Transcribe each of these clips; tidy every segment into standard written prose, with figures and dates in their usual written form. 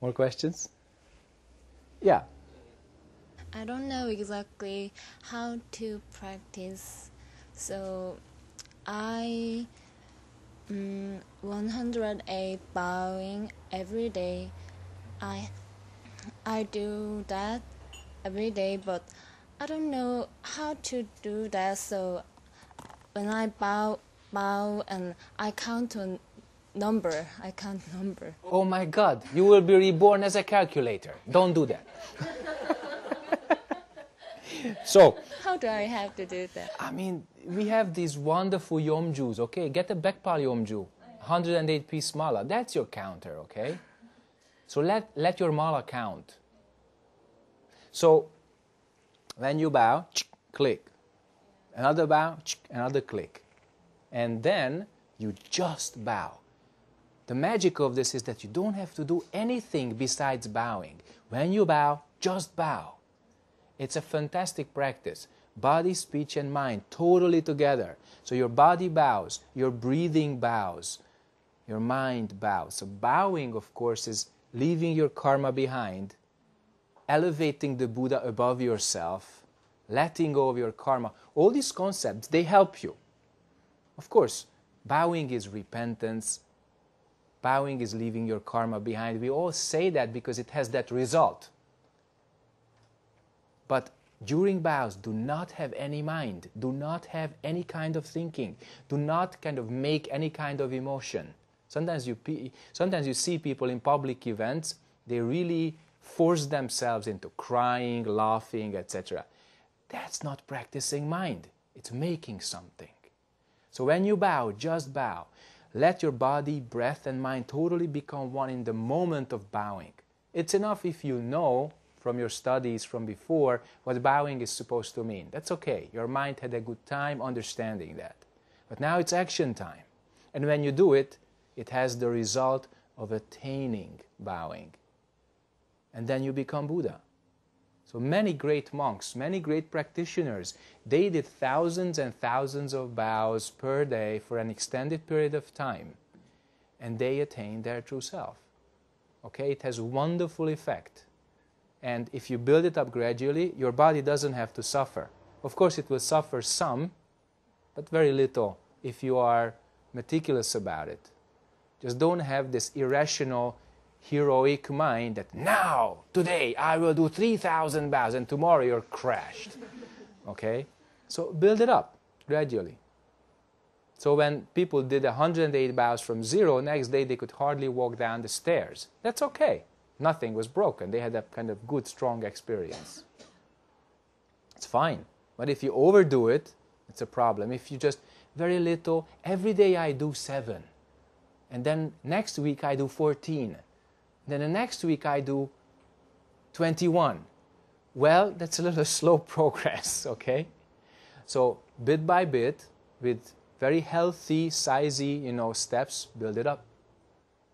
More questions? Yeah. I don't know exactly how to practice, so I 108 bowing every day. I do that every day, but I don't know how to do that. So when I bow and I count a number. I count number. Oh my God, you will be reborn as a calculator. Don't do that. So, How do I have to do that? I mean, we have these wonderful yomjus, okay? Get a Baekpal yomju, 108-piece mala. That's your counter, okay? So let your mala count. So, when you bow, click. Another bow, another click. And then you just bow. The magic of this is that you don't have to do anything besides bowing. When you bow, just bow. It's a fantastic practice. Body, speech, and mind totally together. So your body bows, your breathing bows, your mind bows. So bowing, of course, is leaving your karma behind, elevating the Buddha above yourself, letting go of your karma. All these concepts, they help you. Of course, bowing is repentance. Bowing is leaving your karma behind. We all say that because it has that result. But during bows, do not have any mind. Do not have any kind of thinking. Do not kind of make any kind of emotion. Sometimes you see people in public events, they really force themselves into crying, laughing, etc. That's not practicing mind. It's making something. So when you bow, just bow. Let your body, breath, and mind totally become one in the moment of bowing. It's enough if you know from your studies from before what bowing is supposed to mean. That's okay. Your mind had a good time understanding that. But now it's action time. And when you do it, it has the result of attaining bowing. And then you become Buddha. So many great monks, many great practitioners, they did thousands and thousands of bows per day for an extended period of time. And they attained their true self. Okay, it has a wonderful effect. And if you build it up gradually, your body doesn't have to suffer. Of course, it will suffer some, but very little if you are meticulous about it. Just don't have this irrational, heroic mind that now, today, I will do 3,000 bows and tomorrow you're crashed. Okay? So build it up gradually. So when people did 108 bows from zero, next day they could hardly walk down the stairs. That's okay. Nothing was broken. They had a kind of good, strong experience. It's fine. But if you overdo it, it's a problem. If you just very little, every day I do 7. And then next week I do 14. Then the next week I do 21. Well, that's a little slow progress, okay? So bit by bit, with very healthy, sizey, steps, build it up.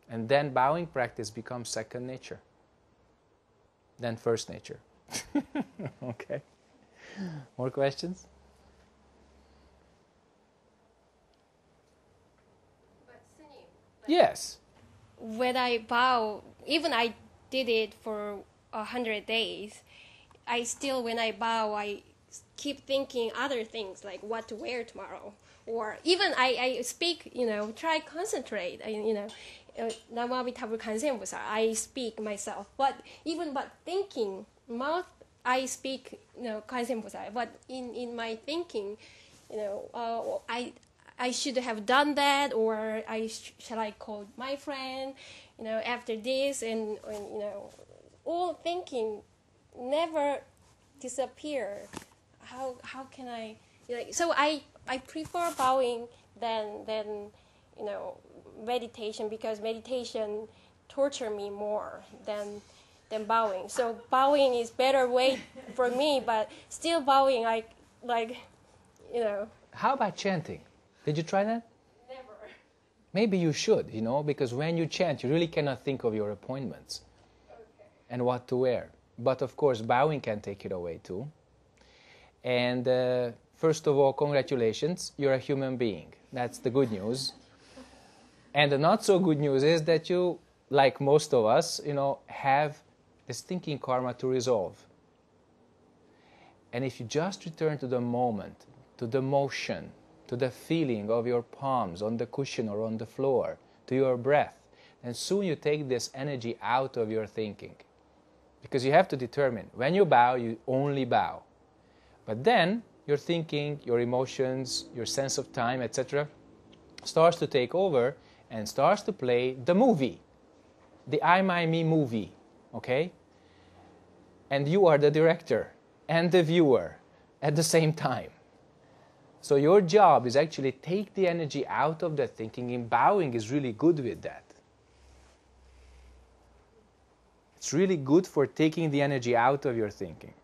And then bowing practice becomes second nature. Then first nature. Okay. More questions? But Sunim, Yes. when I bow, even I did it for 100 days, I still, when I bow, I keep thinking other things like what to wear tomorrow. Or even I speak, try concentrate, I speak myself, but thinking, mouth, I speak, but in my thinking, I should have done that, or shall I call my friend, after this, and all thinking never disappear. How can I, so I prefer bowing than meditation, because meditation torture me more than bowing. So bowing is better way for me, but still bowing, How about chanting? Did you try that? Never. Maybe you should, because when you chant, you really cannot think of your appointments and what to wear. But of course, bowing can take it away too. And first of all, congratulations, you're a human being. That's the good news. And the not so good news is that you like most of us, have this thinking karma to resolve. And if you just return to the moment, to the motion, to the feeling of your palms on the cushion or on the floor, to your breath, and soon you take this energy out of your thinking. Because you have to determine, when you bow, you only bow. But then your thinking, your emotions, your sense of time, etc., starts to take over and starts to play the movie, the I, My, Me movie, okay? And you are the director and the viewer at the same time. So your job is actually take the energy out of that thinking, and bowing is really good with that. It's really good for taking the energy out of your thinking.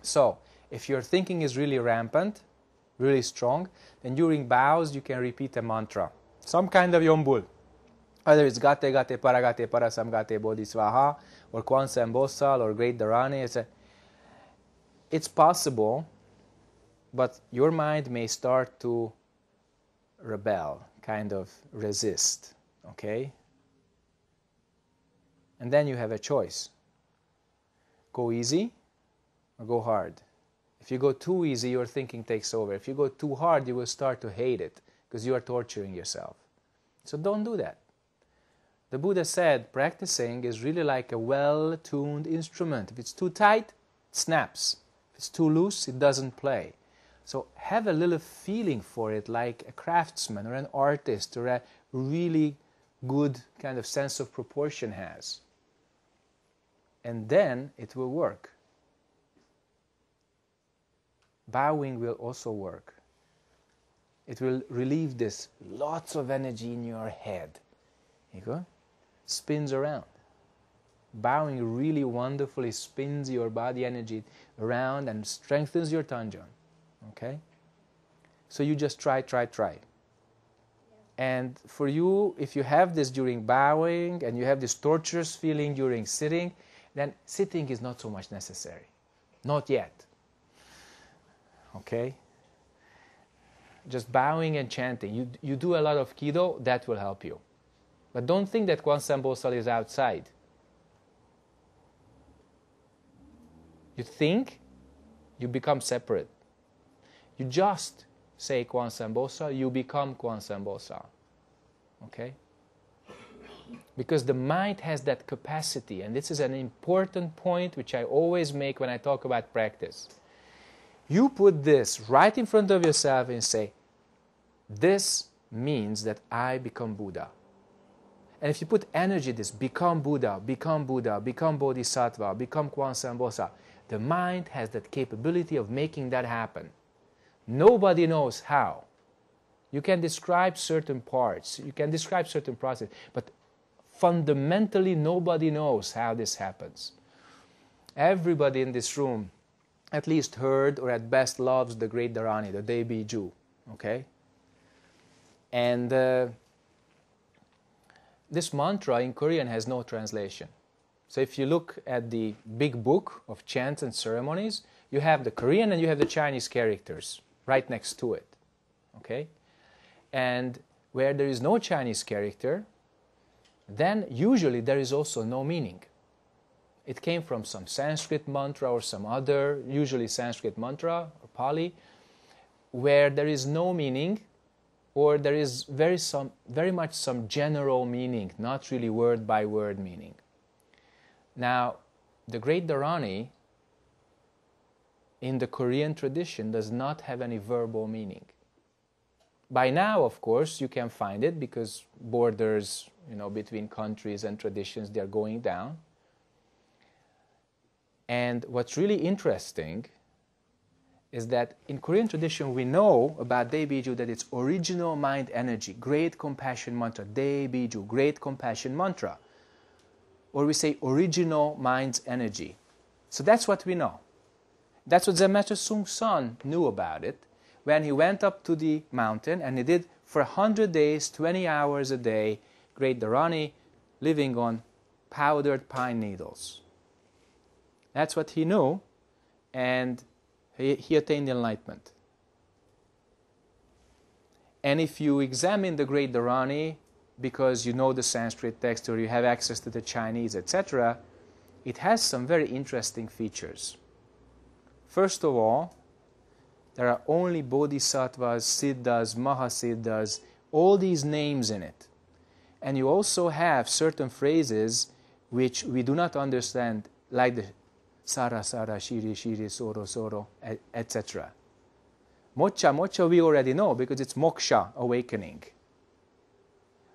So, if your thinking is really rampant, really strong, then during bows you can repeat a mantra. Some kind of yombul. Either it's Gate Gate Paragate Parasamgate Bodhisvaha or Kwanzaa Bosal or Great Dharani. It's possible, but your mind may start to rebel, kind of resist, okay? And then you have a choice. Go easy or go hard. If you go too easy, your thinking takes over. If you go too hard, you will start to hate it because you are torturing yourself. So don't do that. The Buddha said practicing is really like a well-tuned instrument. If it's too tight, it snaps. If it's too loose, it doesn't play. So have a little feeling for it, like a craftsman or an artist or a really good kind of sense of proportion has. And then it will work. Bowing will also work. It will relieve this lots of energy in your head. You go, spins around. Bowing really wonderfully spins your body energy around and strengthens your tanjong. Okay? So you just try. And for you, if you have this during bowing and you have this torturous feeling during sitting, then sitting is not so much necessary. Not yet. Okay? Just bowing and chanting. You do a lot of Kido, that will help you. But don't think that Kwanzaa Bosal is outside. You think, you become separate. You just say Kwanzaa Bosal, you become Kwanzaa Bosal. Okay? Because the mind has that capacity, and this is an important point which I always make when I talk about practice. You put this right in front of yourself and say, this means that I become Buddha. And if you put energy this, become Buddha, become Bodhisattva, become Kwanzaa Bosal, the mind has that capability of making that happen. Nobody knows how. You can describe certain parts, you can describe certain process, but fundamentally nobody knows how this happens. Everybody in this room at least heard or at best loves the Great Dharani, the Daebiju, okay? And this mantra in Korean has no translation. So if you look at the big book of chants and ceremonies, you have the Korean and you have the Chinese characters right next to it, okay? And where there is no Chinese character, then usually there is also no meaning. It came from some Sanskrit mantra or some other, usually Sanskrit mantra or Pali, where there is no meaning, or there is very much some general meaning, not really word by word meaning. Now, the Great Dharani in the Korean tradition does not have any verbal meaning. By now, of course, you can find it because borders, between countries and traditions, they are going down. And what's really interesting is that in Korean tradition we know about Daebiju that it's original mind energy, great compassion mantra, Daebiju, great compassion mantra. Or we say original mind's energy. So that's what we know. That's what Zen Master Sung San knew about it when he went up to the mountain and he did for 100 days, 20 hours a day, Great Dharani, living on powdered pine needles. That's what he knew, and he attained enlightenment. And if you examine the Great Dharani, because you know the Sanskrit text or you have access to the Chinese, etc., it has some very interesting features. First of all, there are only bodhisattvas, siddhas, mahasiddhas, all these names in it. And you also have certain phrases which we do not understand, like the sara sara, shiri shiri, soro soro, etc. Moksha, moksha we already know because it's moksha, awakening.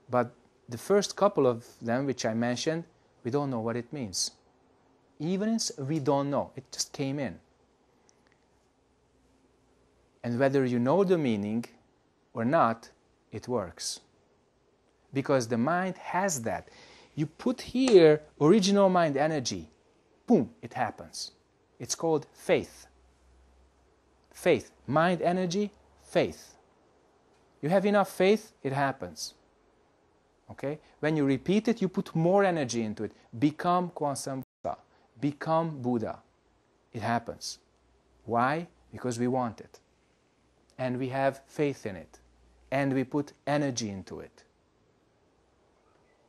But the first couple of them which I mentioned, we don't know what it means. Even we don't know, it just came in. And whether you know the meaning or not, it works. Because the mind has that. You put here original mind energy, boom, it happens. It's called faith. Faith, mind energy, faith. You have enough faith, it happens. Okay? When you repeat it, you put more energy into it. Become Kwansam Buddha. Become Buddha. It happens. Why? Because we want it. And we have faith in it. And we put energy into it.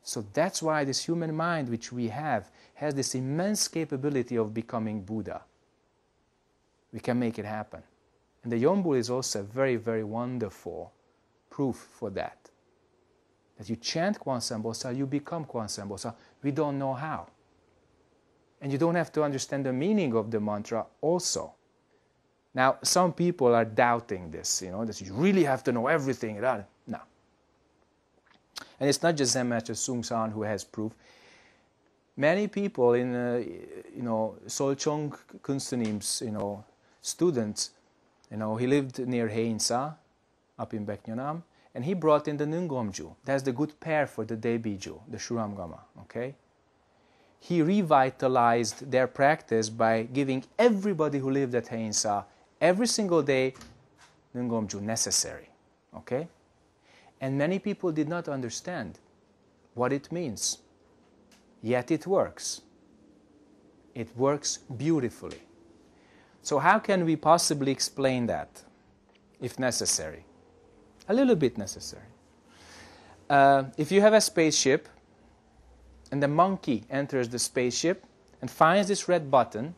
So that's why this human mind which we have has this immense capability of becoming Buddha. We can make it happen. And the Yombul is also a very, very wonderful proof for that. That you chant Kwansam Bosa, you become Kwansam Bosa. We don't know how. And you don't have to understand the meaning of the mantra also. Now, some people are doubting this, that you really have to know everything. No. And it's not just Zen Master Sung San who has proof. Many people in, Solchong Kunsunim's, students, he lived near Heinsa, up in Baeknyanam, and he brought in the Nungomju. That's the good pair for the Daebiju, the Shuramgama, okay? He revitalized their practice by giving everybody who lived at Heinsa every single day Nungomju necessary, okay? And many people did not understand what it means. Yet it works. It works beautifully. So how can we possibly explain that, if necessary? A little bit necessary. If you have a spaceship, and the monkey enters the spaceship and finds this red button,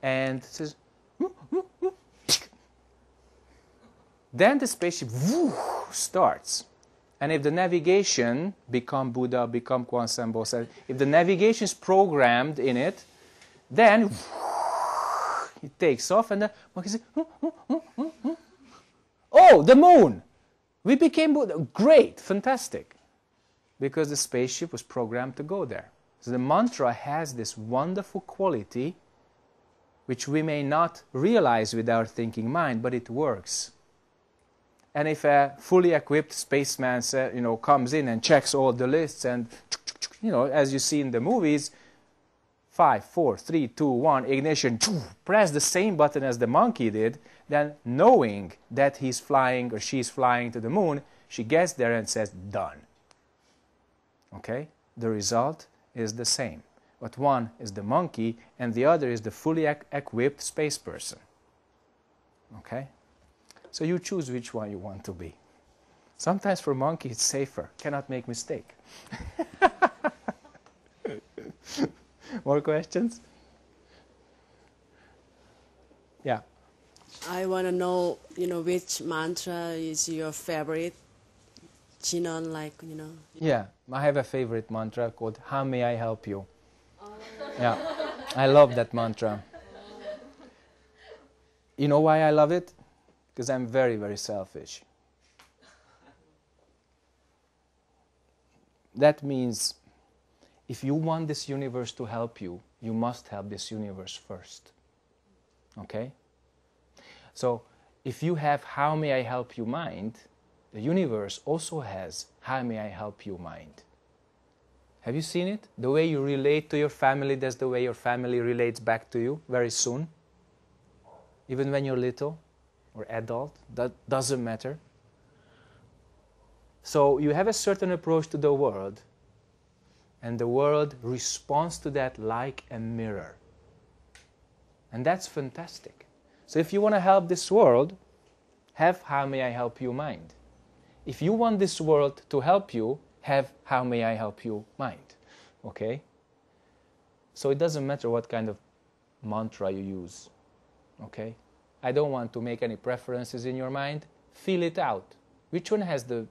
and says, then the spaceship starts. And if the navigation, become Buddha, become Kwansam Bosa, if the navigation is programmed in it, then it takes off and the monkey says, oh, the moon! We became Buddha. Great, fantastic. Because the spaceship was programmed to go there. So the mantra has this wonderful quality which we may not realize with our thinking mind, but it works. And if a fully equipped spaceman comes in and checks all the lists and, as you see in the movies, 5, 4, 3, 2, 1, ignition, press the same button as the monkey did, then knowing that he's flying or she's flying to the moon, she gets there and says, done. Okay? The result is the same. But one is the monkey and the other is the fully equipped space person. Okay? So you choose which one you want to be. Sometimes for monkey it's safer. Cannot make mistake. More questions? Yeah. I want to know, which mantra is your favorite? Chinon, Yeah, I have a favorite mantra called How May I Help You? Yeah, I love that mantra. You know why I love it? Because I'm very, very selfish. That means if you want this universe to help you, you must help this universe first. Okay? So if you have How May I Help You mind, the universe also has How May I Help You mind. Have you seen it? The way you relate to your family, that's the way your family relates back to you very soon. Even when you're little or adult, that doesn't matter. So you have a certain approach to the world, and the world responds to that like a mirror. And that's fantastic. So if you want to help this world, have How May I Help You mind. If you want this world to help you, have how may I help you mind. Okay? So it doesn't matter what kind of mantra you use. Okay? I don't want to make any preferences in your mind. Feel it out. Which one has the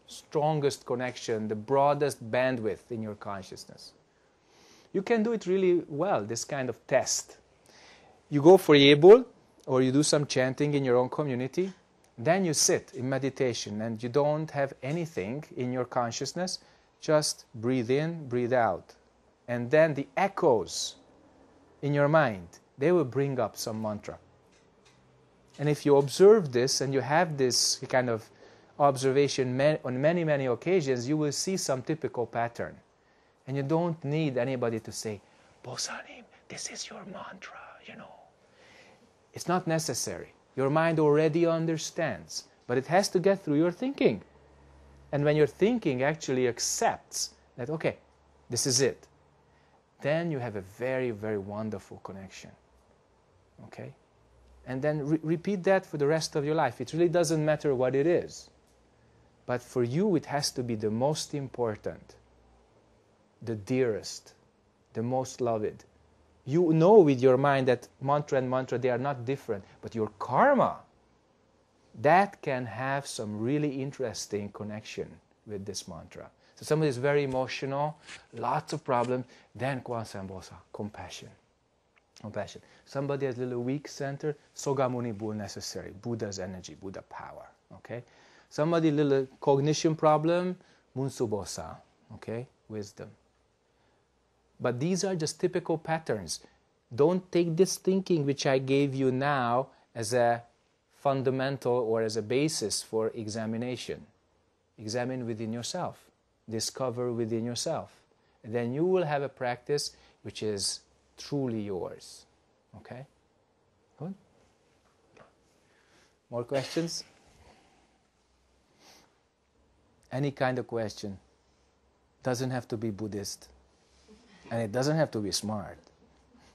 strongest connection, the broadest bandwidth in your consciousness? You can do it really well, this kind of test. You go for Yebul, or you do some chanting in your own community, then you sit in meditation and you don't have anything in your consciousness, just breathe in, breathe out. And then the echoes in your mind, they will bring up some mantra. And if you observe this and you have this kind of observation on many, many occasions, you will see some typical pattern. And you don't need anybody to say, Sunim, this is your mantra, you know. It's not necessary. Your mind already understands, but it has to get through your thinking. And when your thinking actually accepts that, okay, this is it, then you have a very, very wonderful connection. Okay? And then repeat that for the rest of your life. It really doesn't matter what it is. But for you, it has to be the most important, the dearest, the most loved. You know with your mind that mantra and mantra, they are not different. But your karma, that can have some really interesting connection with this mantra. So somebody is very emotional, lots of problems, then Kwansambosa, compassion. Compassion. Somebody has a little weak center, Sogamuni Bull necessary, Buddha's energy, Buddha power. Okay? Somebody little cognition problem, Munsubosa, okay? Wisdom. But these are just typical patterns. Don't take this thinking which I gave you now as a fundamental or as a basis for examination. Examine within yourself. Discover within yourself. And then you will have a practice which is truly yours. Okay? Good? More questions? Any kind of question. Doesn't have to be Buddhist. And it doesn't have to be smart.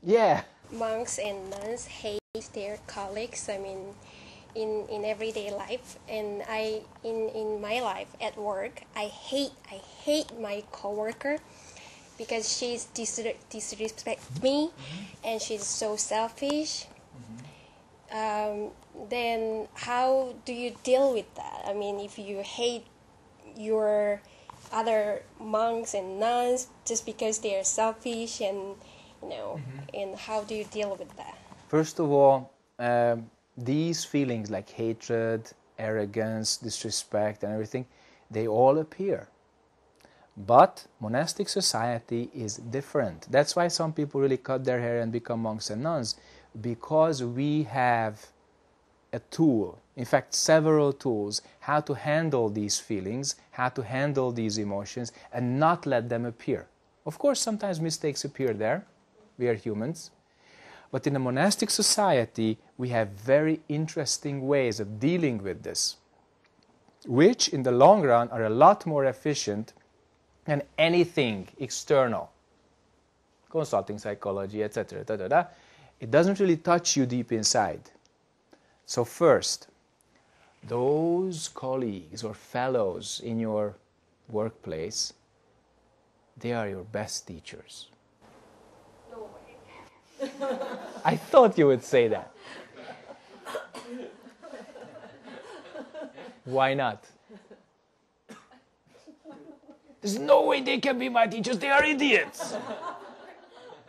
Yeah. Monks and nuns hate their colleagues, I mean, in everyday life. And in my life at work, I hate my coworker because she's disrespect me, and she's so selfish. Then how do you deal with that? I mean, if you hate your other monks and nuns just because they are selfish, and you know, and how do you deal with that? First of all, these feelings like hatred, arrogance, disrespect and everything, they all appear. But monastic society is different. That's why some people really cut their hair and become monks and nuns, because we have a tool, in fact several tools, how to handle these feelings, how to handle these emotions and not let them appear. Of course, sometimes mistakes appear there. We are humans. But in a monastic society, we have very interesting ways of dealing with this, which in the long run are a lot more efficient than anything external. Consulting psychology, etc. It doesn't really touch you deep inside. So first, those colleagues or fellows in your workplace, they are your best teachers. No way. I thought you would say that. Why not? There's no way they can be my teachers, they are idiots.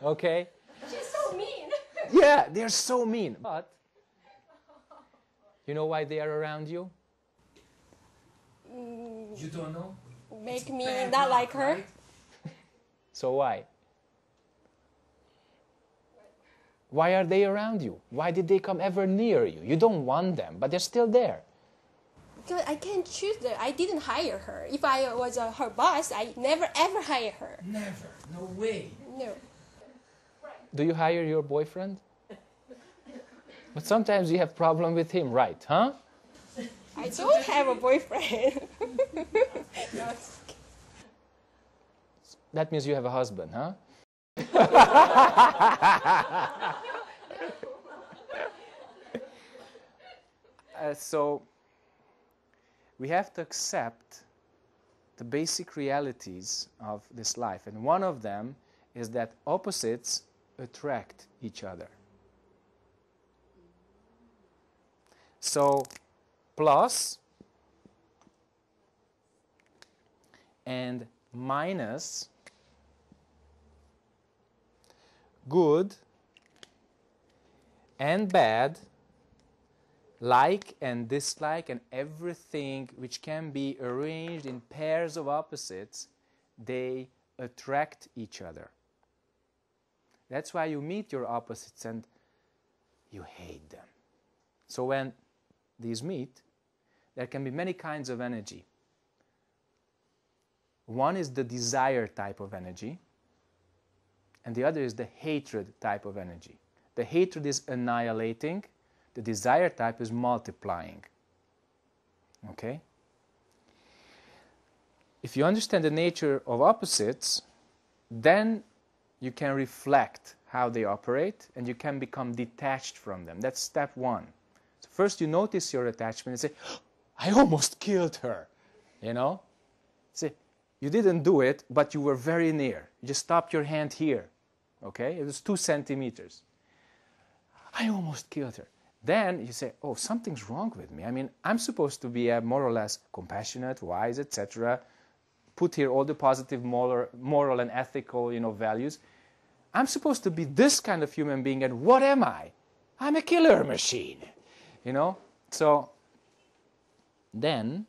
Okay? She's so mean. Yeah, they're so mean. But you know why they are around you? You don't know? Make me not like her. Right? So why? Why are they around you? Why did they come ever near you? You don't want them, but they're still there. Because I can't choose them. I didn't hire her. If I was her boss, I never ever hire her. Never. No way. No. Do you hire your boyfriend? But sometimes you have problem with him, right? Huh? I don't have a boyfriend. That means you have a husband, huh? So we have to accept the basic realities of this life. And one of them is that opposites attract each other. So, plus and minus, good and bad, like and dislike, and everything which can be arranged in pairs of opposites, they attract each other. That's why you meet your opposites and you hate them. So when these meet, there can be many kinds of energy. One is the desire type of energy, and the other is the hatred type of energy. The hatred is annihilating, the desire type is multiplying. Okay? If you understand the nature of opposites, then you can reflect how they operate and you can become detached from them. That's step one. So first you notice your attachment and say, oh, I almost killed her. You know? Say, you didn't do it, but you were very near. You just stopped your hand here. Okay? It was 2 centimeters. I almost killed her. Then you say, oh, something's wrong with me. I mean, I'm supposed to be more or less compassionate, wise, etc. Put here all the positive moral and ethical, values. I'm supposed to be this kind of human being, and what am I? I'm a killer machine, So then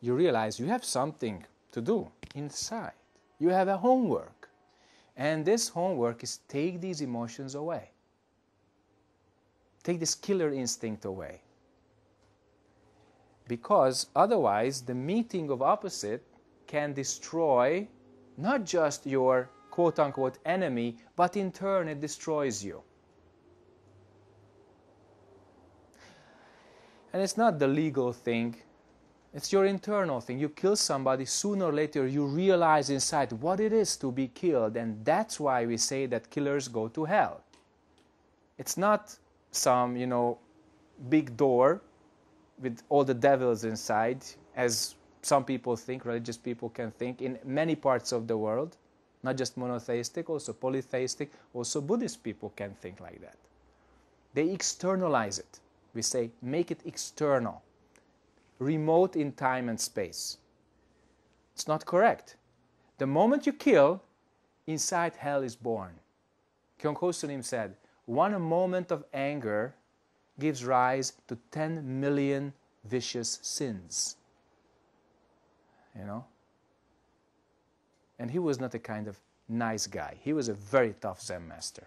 you realize you have something to do inside. You have a homework. And this homework is take these emotions away. Take this killer instinct away. Because otherwise, the meeting of opposite can destroy not just your quote-unquote enemy, but in turn it destroys you. And it's not the legal thing. It's your internal thing. You kill somebody, sooner or later you realize inside what it is to be killed, and that's why we say that killers go to hell. It's not some, big door with all the devils inside, as some people think, religious people can think, in many parts of the world, not just monotheistic, also polytheistic, also Buddhist people can think like that. They externalize it. We say, make it external, remote in time and space. It's not correct. The moment you kill, inside hell is born. Sunim said, 1 moment of anger gives rise to 10 million vicious sins. And he was not a kind of nice guy. He was a very tough Zen master.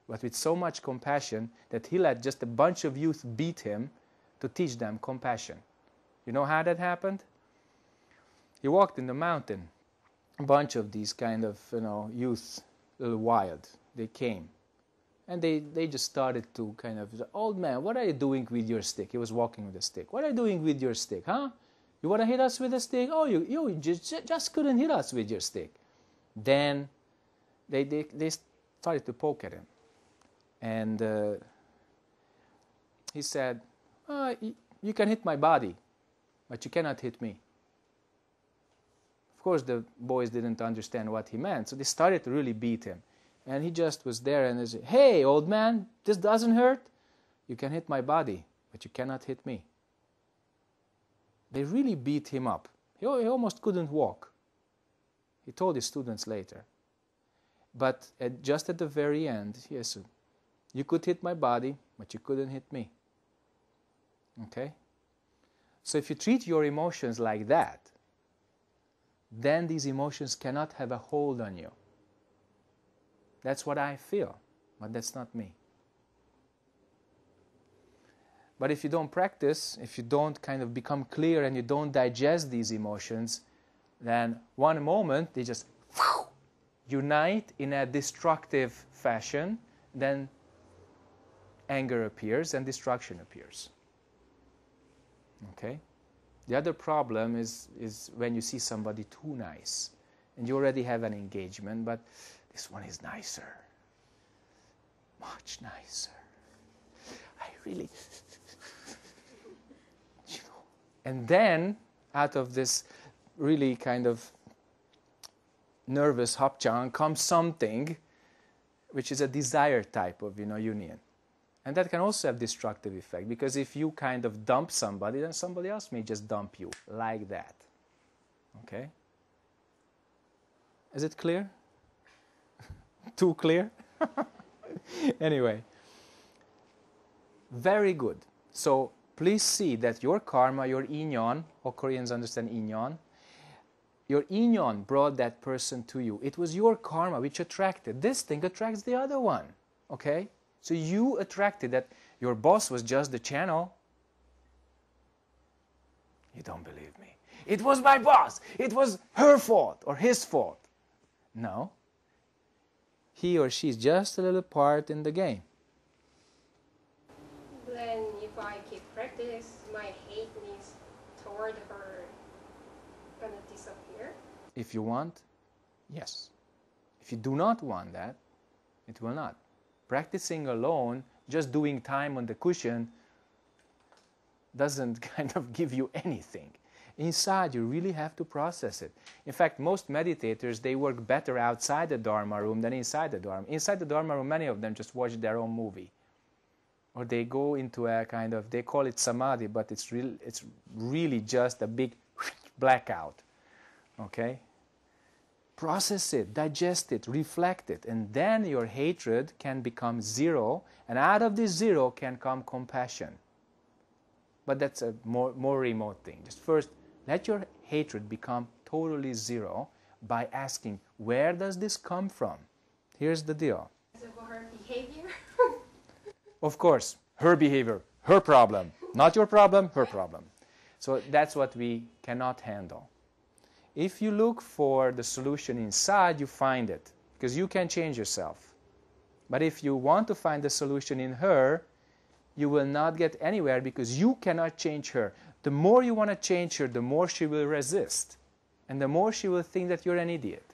But with so much compassion that he let just a bunch of youth beat him to teach them compassion. You know how that happened? He walked in the mountain. A bunch of these kind of, youth, a little wild, they came. And they just started to kind of, old man, what are you doing with your stick? He was walking with a stick. What are you doing with your stick, huh? You want to hit us with a stick? Oh, you just couldn't hit us with your stick. Then they started to poke at him. And he said, you can hit my body, but you cannot hit me. Of course, the boys didn't understand what he meant, so they started to really beat him. And he just was there and he said, hey, old man, this doesn't hurt. You can hit my body, but you cannot hit me. They really beat him up. He almost couldn't walk. He told his students later. But just at the very end, he said, you could hit my body, but you couldn't hit me. Okay? So if you treat your emotions like that, then these emotions cannot have a hold on you. That's what I feel, but that's not me. But if you don't practice, if you don't kind of become clear and you don't digest these emotions, then one moment they just unite in a destructive fashion, then anger appears and destruction appears. Okay? The other problem is when you see somebody too nice and you already have an engagement, but this one is nicer, much nicer. I really, And then, out of this really kind of nervous hapchang comes something which is a desire type of, union. And that can also have destructive effect, because if you kind of dump somebody, then somebody else may just dump you, like that. Okay? Is it clear? Too clear? Anyway. Very good. So, please see that your karma, your inyon, or Koreans understand inyon, your inyon brought that person to you. It was your karma which attracted. This thing attracts the other one. Okay? So you attracted that. Your boss was just the channel. You don't believe me. It was my boss. It was her fault or his fault. No. He or she is just a little part in the game. Then if I keep practice, my hateness toward her gonna disappear? If you want, yes. If you do not want that, it will not. Practicing alone, just doing time on the cushion, doesn't kind of give you anything. Inside, you really have to process it. In fact, most meditators, they work better outside the Dharma room than inside the Dharma. Inside the Dharma room, many of them just watch their own movie. Or they go into a kind of, they call it samadhi, but it's really just a big blackout. Okay? Process it, digest it, reflect it, and then your hatred can become zero, and out of this zero can come compassion. But that's a more remote thing. Just first, let your hatred become totally zero by asking, where does this come from? Here's the deal. Is it for her behavior? Of course, her behavior, her problem. Not your problem, her problem. So that's what we cannot handle. If you look for the solution inside, you find it, because you can change yourself. But if you want to find the solution in her, you will not get anywhere, because you cannot change her. The more you want to change her, the more she will resist. And the more she will think that you're an idiot.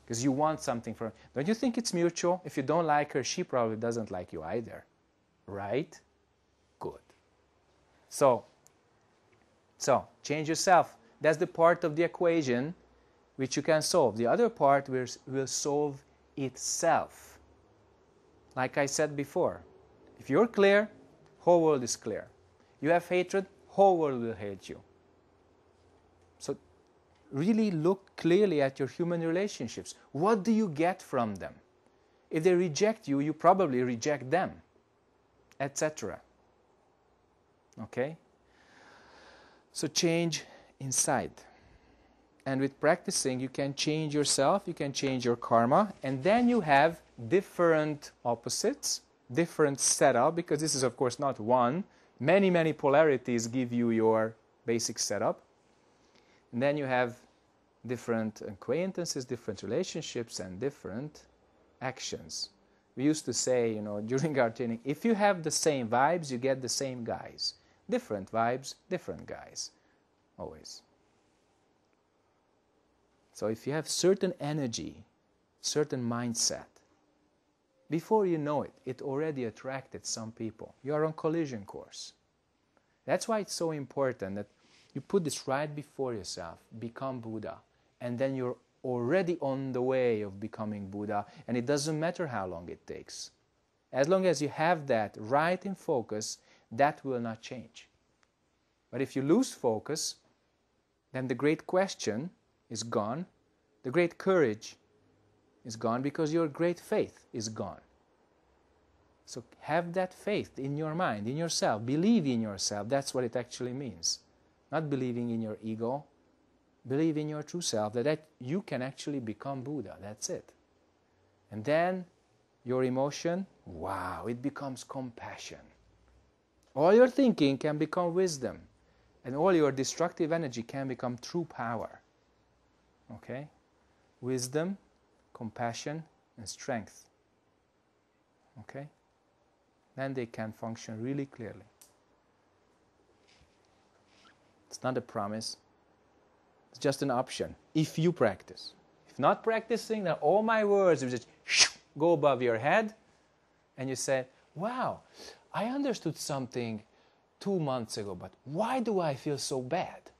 Because you want something from her. Don't you think it's mutual? If you don't like her, she probably doesn't like you either. Right? Good. So change yourself. That's the part of the equation which you can solve. The other part will solve itself. Like I said before, if you're clear, whole world is clear. You have hatred, whole world will hate you. So really look clearly at your human relationships. What do you get from them? If they reject you, you probably reject them, etc. Okay? So change inside. And with practicing, you can change yourself, you can change your karma, and then you have different opposites, different setup, because this is of course not one. Many, many polarities give you your basic setup. And then you have different acquaintances, different relationships, and different actions. We used to say, during our training, if you have the same vibes, you get the same guys. Different vibes, different guys. Always. So if you have certain energy, certain mindset, before you know it, it already attracted some people. You are on collision course. That's why it's so important that you put this right before yourself, become Buddha, and then you're already on the way of becoming Buddha, and it doesn't matter how long it takes. As long as you have that right in focus, that will not change. But if you lose focus, then the great question is gone, the great courage is gone, because your great faith is gone. So have that faith in your mind, in yourself. Believe in yourself. That's what it actually means. Not believing in your ego. Believe in your true self, that you can actually become Buddha. That's it. And then your emotion, wow, it becomes compassion. All your thinking can become wisdom. And all your destructive energy can become true power. Okay? Wisdom, compassion, and strength. Okay? Then they can function really clearly. It's not a promise. It's just an option, if you practice. If not practicing, then all my words will just go above your head, and you say, wow, I understood something 2 months ago, but why do I feel so bad?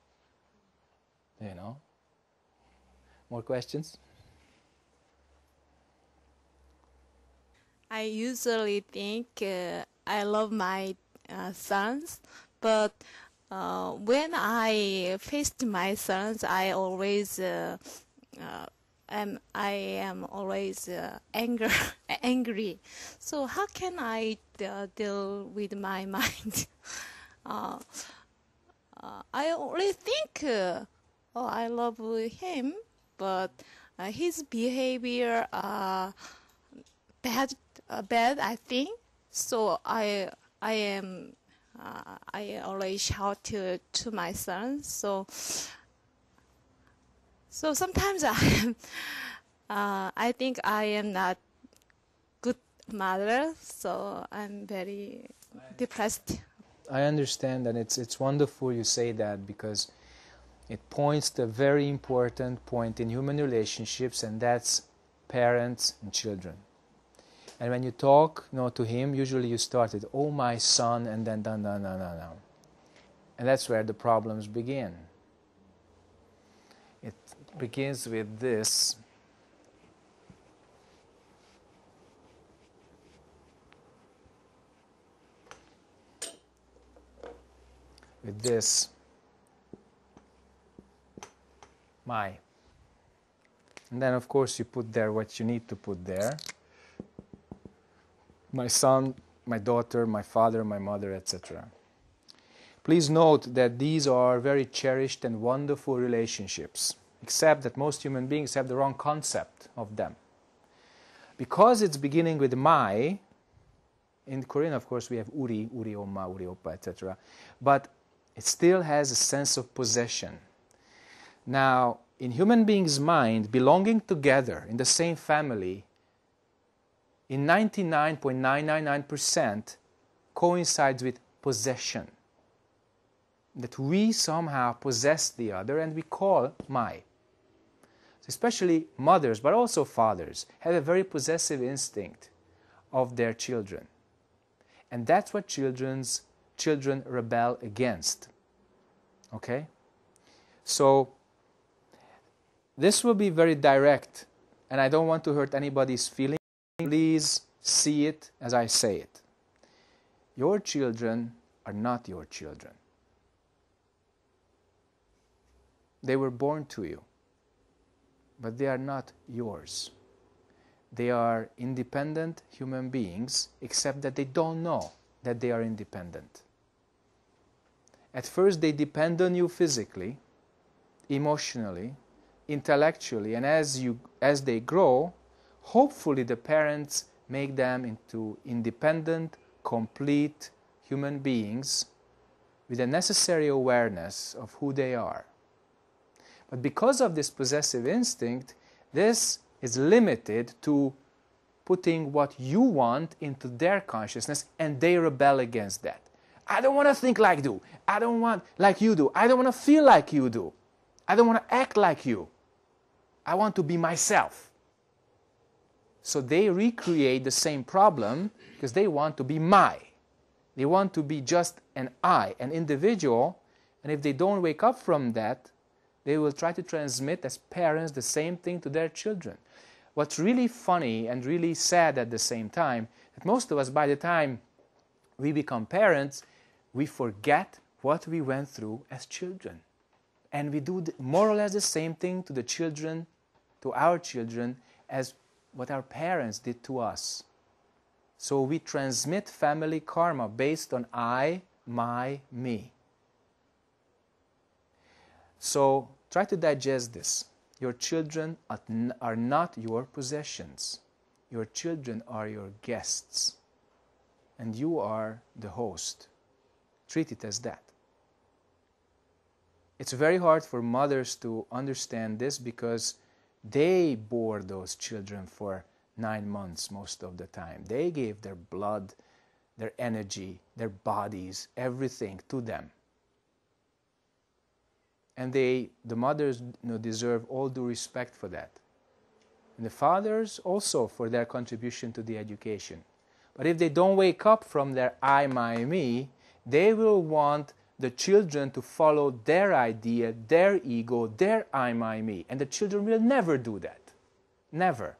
You know? More questions? I usually think I love my sons, but when I faced my sons, I am always angry. So how can I deal with my mind? I only think, oh, I love him, but his behavior bad, I think. So I always shout to my son. So sometimes I think I am not good mother. So I'm very depressed. I understand, and it's wonderful you say that, because it points to a very important point in human relationships, and that's parents and children. And when you talk, to him, usually you start with, "Oh, my son," and then dun. And that's where the problems begin. It begins with this. With this, my. And then, of course, you put there what you need to put there. My son, my daughter, my father, my mother, etc. Please note that these are very cherished and wonderful relationships, except that most human beings have the wrong concept of them. Because it's beginning with my, in Korean, of course, we have uri, uri oma, uri oppa, etc. But it still has a sense of possession. Now, in human beings' mind, belonging together in the same family, in 99.999% coincides with possession. That we somehow possess the other and we call my. Especially mothers, but also fathers, have a very possessive instinct of their children. And that's what children rebel against. Okay? So, this will be very direct, and I don't want to hurt anybody's feelings. Please see it as I say it. Your children are not your children. They were born to you, but they are not yours. They are independent human beings, except that they don't know that they are independent. At first, they depend on you physically, emotionally, intellectually, and as they grow, hopefully the parents make them into independent, complete human beings with the necessary awareness of who they are. But because of this possessive instinct, this is limited to putting what you want into their consciousness, and they rebel against that. I don't want to think like you. I don't want like you do. I don't want to feel like you do. I don't want to act like you. I want to be myself. So they recreate the same problem because they want to be my. They want to be just an I, an individual, and if they don't wake up from that, they will try to transmit as parents the same thing to their children. What's really funny and really sad at the same time, that most of us, by the time we become parents, we forget what we went through as children. And we do more or less the same thing to the children, to our children, as what our parents did to us. So we transmit family karma based on I, my, me. So try to digest this. Your children are not your possessions. Your children are your guests. And you are the host. Treat it as that. It's very hard for mothers to understand this because they bore those children for 9 months most of the time. They gave their blood, their energy, their bodies, everything to them. And the mothers deserve all due respect for that. And the fathers also for their contribution to the education. But if they don't wake up from their I, my, me, They will want the children to follow their idea, their ego, their I, my, me. And the children will never do that. Never.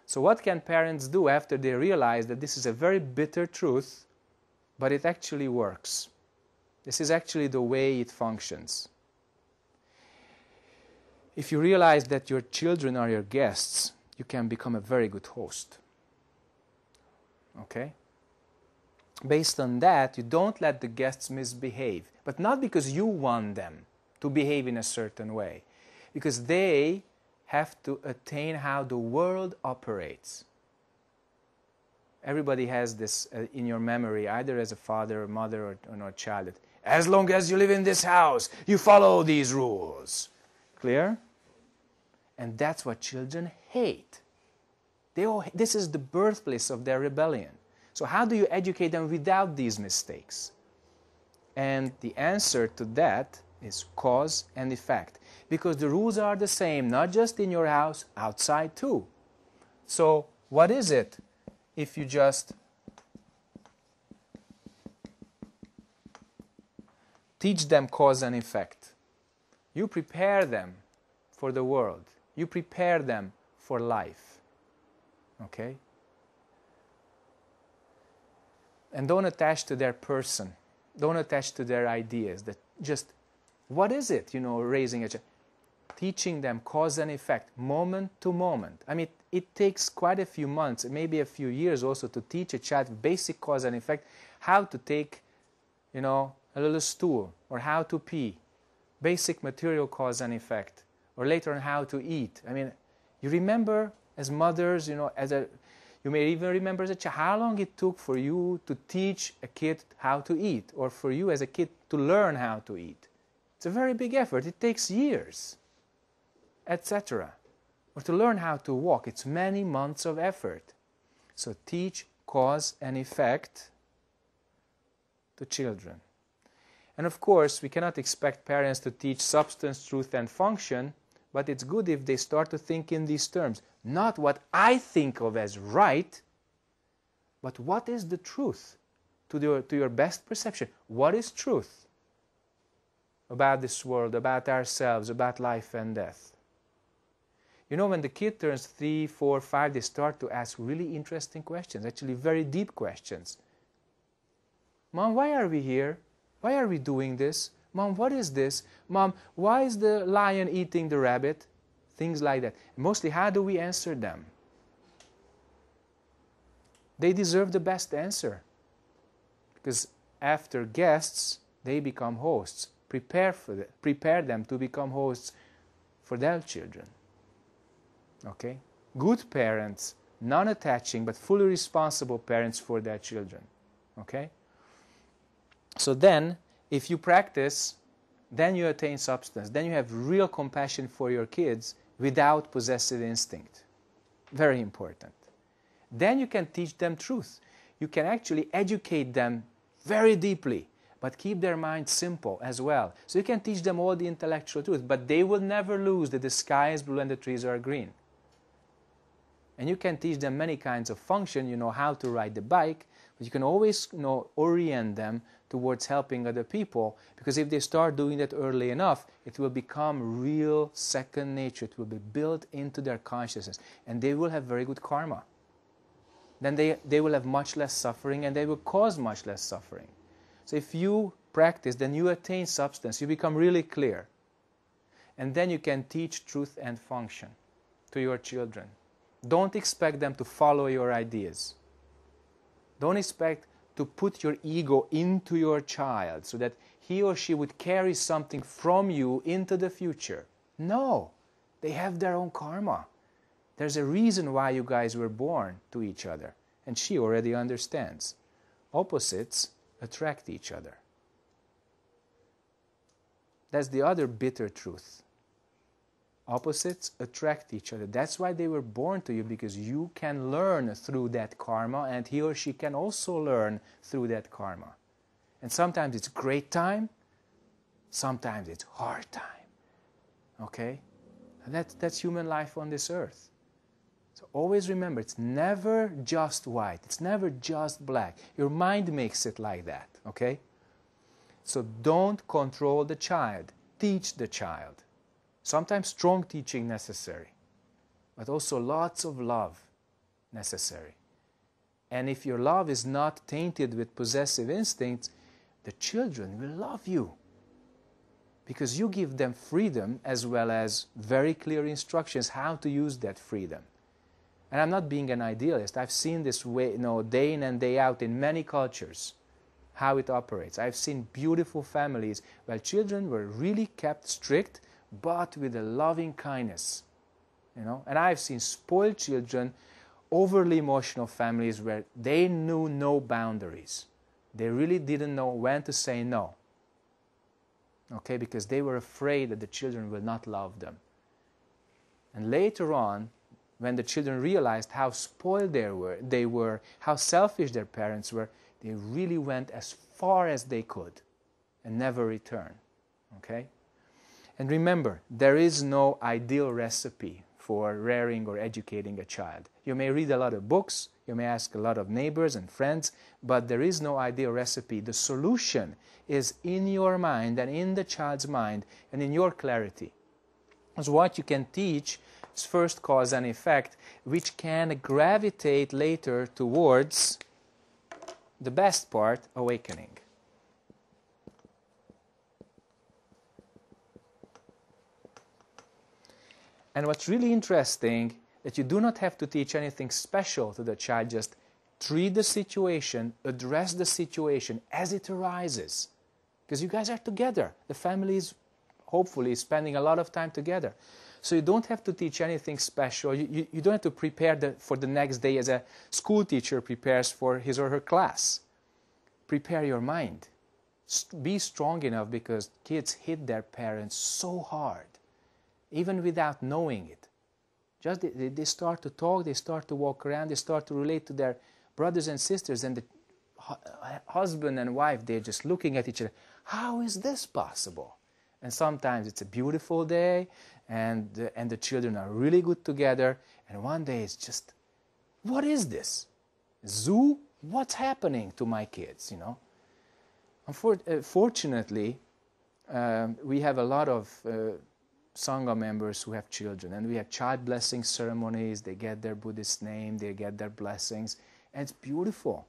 So what can parents do after they realize that this is a very bitter truth, but it actually works? This is actually the way it functions. If you realize that your children are your guests, you can become a very good host. Okay? Based on that, you don't let the guests misbehave. But not because you want them to behave in a certain way. Because they have to attain how the world operates. Everybody has this in your memory, either as a father or mother or a child. As long as you live in this house, you follow these rules. Clear? And that's what children hate. This is the birthplace of their rebellion. So how do you educate them without these mistakes? And the answer to that is cause and effect. Because the rules are the same, not just in your house, outside too. So what is it if you just teach them cause and effect? You prepare them for the world. You prepare them for life. Okay? And don't attach to their person. Don't attach to their ideas. That just, what is it, raising a child? Teaching them cause and effect, moment to moment. I mean, it takes quite a few months, maybe a few years also, to teach a child basic cause and effect, how to take, a little stool, or how to pee. Basic material cause and effect. Or later on, how to eat. I mean, you remember as mothers, you may even remember as a child, how long it took for you to teach a kid how to eat, or for you as a kid to learn how to eat. It's a very big effort. It takes years, etc. Or to learn how to walk, it's many months of effort. So teach cause and effect to children. And of course, we cannot expect parents to teach substance, truth, and function, but it's good if they start to think in these terms. Not what I think of as right, but what is the truth to your best perception. What is truth about this world, about ourselves, about life and death? When the kid turns 3, 4, 5, they start to ask really interesting questions, actually very deep questions. Mom, why are we here? Why are we doing this? Mom, what is this? Mom, why is the lion eating the rabbit? Things like that. Mostly, how do we answer them? They deserve the best answer. Because after guests, they become hosts. Prepare them to become hosts for their children. Okay? Good parents, non-attaching but fully responsible parents for their children. Okay? So then, if you practice, then you attain substance. Then you have real compassion for your kids without possessive instinct. Very important. Then you can teach them truth. You can actually educate them very deeply, but keep their mind simple as well. So you can teach them all the intellectual truth, but they will never lose that the sky is blue and the trees are green. And you can teach them many kinds of function, how to ride the bike, but you can always orient them towards helping other people, because if they start doing that early enough, it will become real second nature. It will be built into their consciousness, and they will have very good karma. Then they will have much less suffering, and they will cause much less suffering. So if you practice, then you attain substance. You become really clear. And then you can teach truth and function to your children. Don't expect them to follow your ideas. Don't expect to put your ego into your child so that he or she would carry something from you into the future. No, they have their own karma. There's a reason why you guys were born to each other, and she already understands. Opposites attract each other. That's the other bitter truth. Opposites attract each other. That's why they were born to you, because you can learn through that karma, and he or she can also learn through that karma. And sometimes it's great time, sometimes it's hard time. Okay? And that's human life on this earth. So always remember, it's never just white, it's never just black. Your mind makes it like that. okay? So don't control the child. Teach the child. Sometimes strong teaching necessary, but also lots of love necessary. And if your love is not tainted with possessive instincts, the children will love you, because you give them freedom as well as very clear instructions how to use that freedom. And I'm not being an idealist. I've seen this way, day in and day out in many cultures, how it operates. I've seen beautiful families where children were really kept strict, but with a loving kindness. And I've seen spoiled children, overly emotional families where they knew no boundaries. They really didn't know when to say no. Okay, because they were afraid that the children will not love them. And later on, when the children realized how spoiled they were, how selfish their parents were, they really went as far as they could and never returned. Okay? And remember, there is no ideal recipe for rearing or educating a child. You may read a lot of books, you may ask a lot of neighbors and friends, but there is no ideal recipe. The solution is in your mind and in the child's mind and in your clarity. So what you can teach is first cause and effect, which can gravitate later towards the best part, awakening. And what's really interesting, that you do not have to teach anything special to the child, just treat the situation, address the situation as it arises. Because you guys are together. The family is hopefully spending a lot of time together. So you don't have to teach anything special. You don't have to prepare for the next day as a school teacher prepares for his or her class. Prepare your mind. Be strong enough, because kids hit their parents so hard, even without knowing it. Just they start to talk, they start to walk around, they start to relate to their brothers and sisters, and the husband and wife, they're just looking at each other. How is this possible? And sometimes it's a beautiful day, and the children are really good together, and one day it's just, what is this? Zoo? What's happening to my kids, Fortunately, we have a lot of Sangha members who have children, and we have child blessing ceremonies. They get their Buddhist name, they get their blessings, and it's beautiful.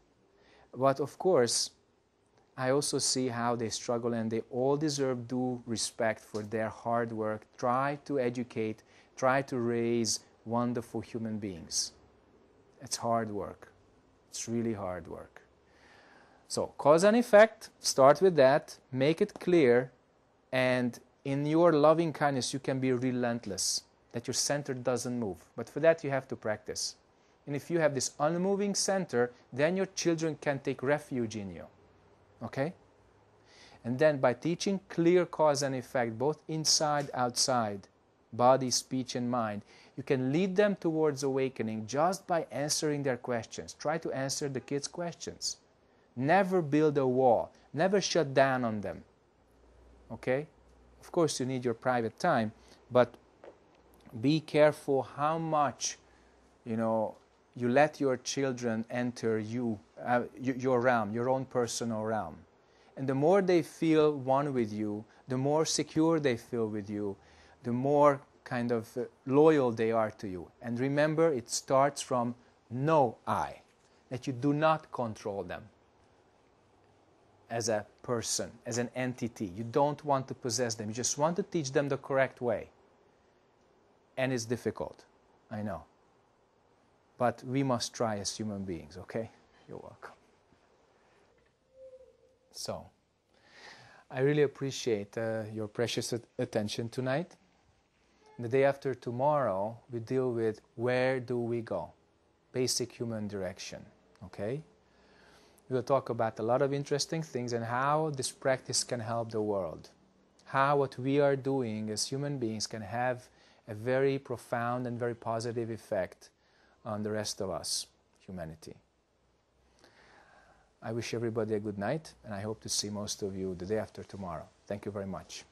But of course, I also see how they struggle, and they all deserve due respect for their hard work. Try to educate, try to raise wonderful human beings. It's hard work. It's really hard work. So, cause and effect, start with that, make it clear, and in your loving kindness you can be relentless, that your center doesn't move. But for that you have to practice. And if you have this unmoving center, then your children can take refuge in you. Okay? And then by teaching clear cause and effect, both inside, outside, body, speech, and mind, you can lead them towards awakening just by answering their questions. Try to answer the kids' questions. Never build a wall. Never shut down on them. Okay? Of course, you need your private time, but be careful how much, you let your children enter your realm, your own personal realm. And the more they feel one with you, the more secure they feel with you, the more kind of loyal they are to you. And remember, it starts from no I, that you do not control them as a person, as an entity. You don't want to possess them. You just want to teach them the correct way. And it's difficult, I know. But we must try as human beings, okay? You're welcome. So, I really appreciate your precious attention tonight. The day after tomorrow, we deal with where do we go? Basic human direction, okay? We'll talk about a lot of interesting things and how this practice can help the world. How what we are doing as human beings can have a very profound and very positive effect on the rest of us, humanity. I wish everybody a good night, and I hope to see most of you the day after tomorrow. Thank you very much.